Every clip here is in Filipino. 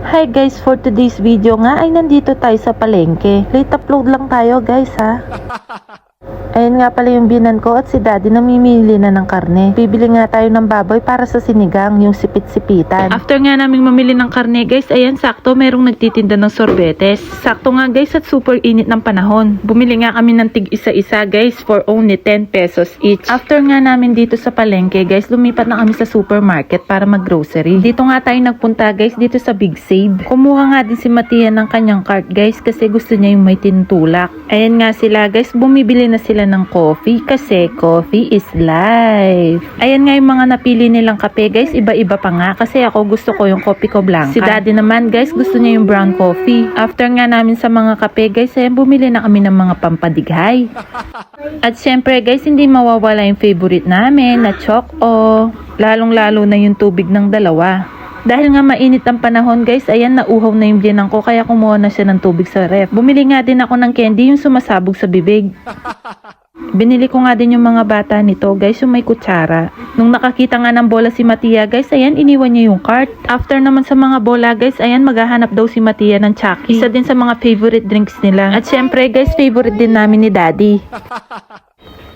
Hi guys, for today's video nga ay nandito tayo sa palengke. Late upload lang tayo guys ha. Ayun nga pala yung binan ko at si daddy namimili na ng karne. Bibili nga tayo ng baboy para sa sinigang, yung sipit-sipitan. After nga naming mamili ng karne guys, ayan sakto merong nagtitinda ng sorbetes. Sakto nga guys at super init ng panahon. Bumili nga kami ng tig isa-isa guys for only 10 pesos each. After nga namin dito sa palengke guys, lumipat na kami sa supermarket para mag-grocery. Dito nga tayo nagpunta guys dito sa Big Save. Kumuha nga din si Matia ng kanyang cart guys kasi gusto niya yung may tinutulak. Ayan nga sila guys, bumibili na sila ng coffee kasi coffee is life. Ayan nga yung mga napili nilang kape guys, iba-iba pa nga kasi ako gusto ko yung kopi ko blanca. Si daddy naman guys gusto niya yung brown coffee. After nga namin sa mga kape guys, ayan bumili na kami ng mga pampadighay. At syempre guys, hindi mawawala yung favorite namin na choco. Lalong-lalo na yung tubig ng dalawa. Dahil nga mainit ang panahon guys, ayan nauhaw na yung biyanan ko kaya kumuha na siya ng tubig sa ref. Bumili nga din ako ng candy yung sumasabog sa bibig. Binili ko nga din yung mga bata nito guys, yung may kutsara. Nung nakakita nga ng bola si Matia guys, ayan iniwan niya yung cart. After naman sa mga bola guys, ayan maghahanap daw si Matia ng Chucky. Isa din sa mga favorite drinks nila. At syempre guys, favorite din namin ni daddy.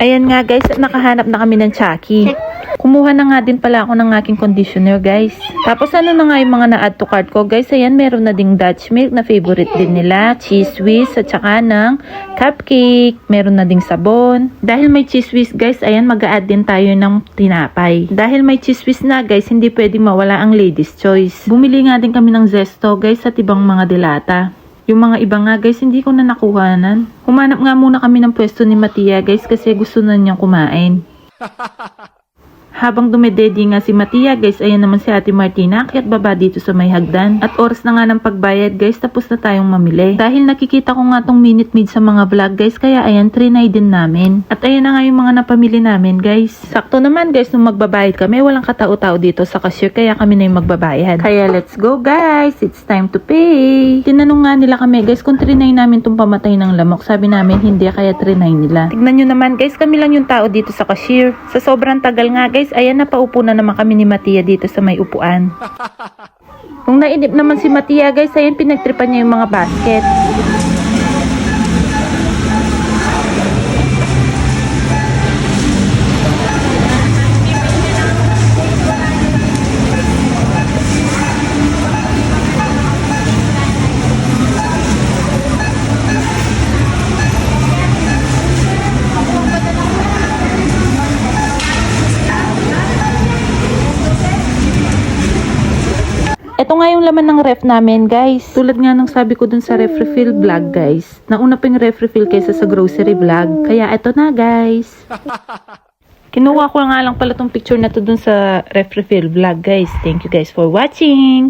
Ayan nga guys, nakahanap na kami ng Chucky. Kumuha na nga din pala ako ng aking conditioner guys. Tapos ano na nga yung mga na-add to cart ko guys. Ayan meron na ding Dutch milk na favorite din nila. Cheese whiz at saka ng cupcake. Meron na ding sabon. Dahil may cheese whiz guys, ayan mag-a-add din tayo ng tinapay. Dahil may cheese whiz na guys, hindi pwedeng mawala ang ladies choice. Bumili nga din kami ng zesto guys at ibang mga dilata. Yung mga iba nga guys, hindi ko na nakuhanan. Humanap nga muna kami ng pwesto ni Matia guys kasi gusto na niyang kumain. Habang dumededi nga si Matia guys, ayan naman si Ate Martina akyat baba dito sa may hagdan. At oras na nga ng pagbayad guys, tapos na tayong mamili. Dahil nakikita ko nga tong minute maid sa mga vlog guys, kaya ayan trinay din namin. At ayan na nga yung mga napamili namin guys. Sakto naman guys, nung magbabayad kami, walang katao-tao dito sa cashier kaya kami na yung magbabayad. Kaya let's go guys, it's time to pay. Tinanong nga nila kami guys kung trinay namin tong pamatay ng lamok. Sabi namin hindi, kaya trinay nila. Tignan nyo naman guys, kami lang yung tao dito sa cashier. Sa sobrang tagal nga guys, ayan napaupo na naman kami ni Matia dito sa may upuan. Kung nainip naman si Matia guys, ayan pinagtripan niya yung mga basket. Ito nga yung laman ng ref namin guys. Tulad nga ng sabi ko dun sa ref refill vlog guys. Nauna pa yung ref refill kaysa sa grocery vlog. Kaya ito na guys. Kinuha ko nga lang pala tong picture na to dun sa ref refill vlog guys. Thank you guys for watching.